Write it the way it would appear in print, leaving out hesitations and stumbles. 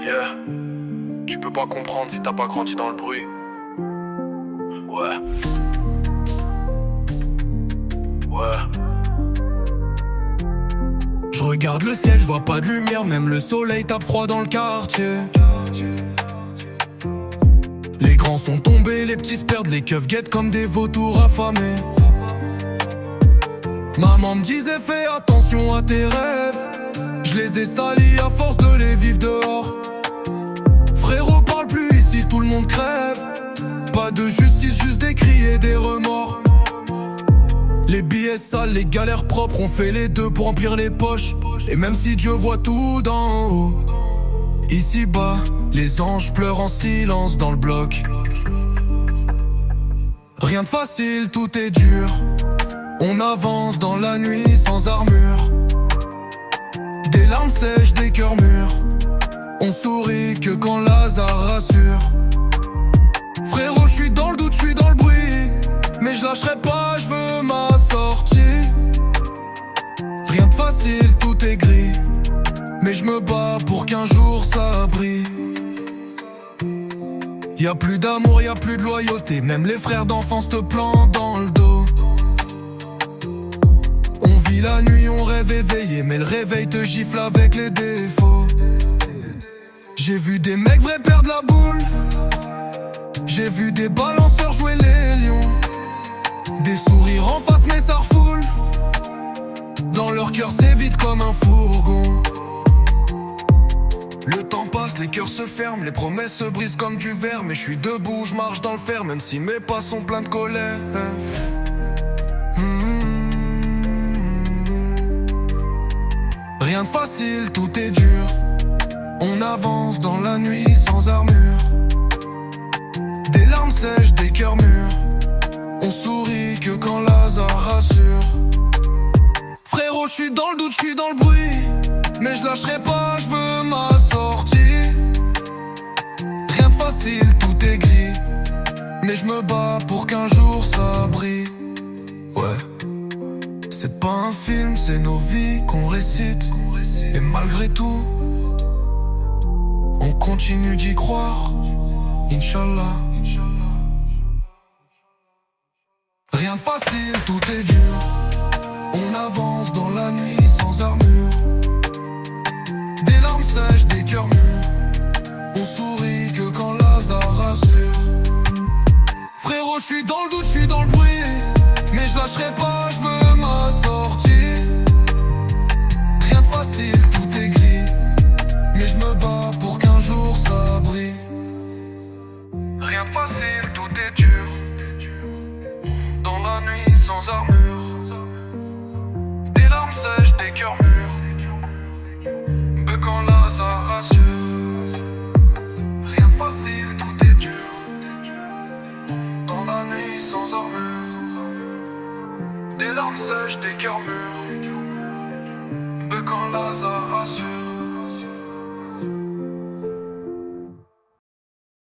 Yeah, tu peux pas comprendre si t'as pas grandi dans le bruit. Ouais. Ouais. Je regarde le ciel, je vois pas de lumière, même le soleil tape froid dans le quartier. Les grands sont tombés, les petits se perdent, les keufs guettent comme des vautours affamés. Maman me disait fais attention à tes rêves. Je les ai salis à force de les vivre dehors. Frérot parle plus ici, tout le monde crève. Pas de justice, juste des cris et des remords. Les billets sales, les galères propres, on fait les deux pour remplir les poches. Et même si Dieu voit tout d'en haut, ici bas, les anges pleurent en silence dans le bloc. Rien de facile, tout est dur. On avance dans la nuit sans armure. Des larmes sèches, des cœurs mûrs. On sourit que quand Lazare rassure. Frérot, j'suis dans le doute, j'suis dans le bruit. Mais je lâcherai pas, j'veux ma sortie. Rien de facile, tout est gris. Mais je me bats pour qu'un jour ça brille. Y'a plus d'amour, y'a plus de loyauté. Même les frères d'enfance te plantent dans le dos. On vit la nuit, on rêve éveillé, mais le réveil te gifle avec les défauts. J'ai vu des mecs vrais perdre la boule. J'ai vu des balanceurs jouer les lions. Des sourires en face mais ça refoule. Dans leur cœur c'est vide comme un fourgon. Le temps passe, les cœurs se ferment, les promesses se brisent comme du verre. Mais je suis debout, je marche dans le fer, même si mes pas sont pleins de colère. Rien de facile, tout est dur. On avance dans la nuit sans armure. Des larmes sèches, des cœurs mûrs. On sourit que quand Lazare rassure. Frérot, j'suis dans le doute, j'suis dans le bruit. Mais je lâcherai pas, j'veux ma sortie. Rien de facile, tout est gris. Mais je me bats pour qu'un jour ça brille. Ouais. C'est pas un film, c'est nos vies qu'on récite. Et malgré tout, on continue d'y croire. Inch'Allah. Rien de facile, tout est dur. On avance dans la nuit sans armure. Des larmes sèches, des cœurs mûrs. On sourit que quand Lazare rassure. Frérot, j'suis dans le doute, j'suis dans le bruit. Mais je lâcherai pas, j'veux ma sortie. Rien de facile, tout est gris. Mais je me bats pour qu'un jour ça brille. Rien de facile, tout est dur. Dans la nuit sans armure. Des larmes sèches, des cœurs mûrs. Mais quand Lazare rassure. Rien de facile, tout est dur. Dans la nuit sans armure. Des larmes sèches, des cœurs mûrs. Mais quand Lazare rassure.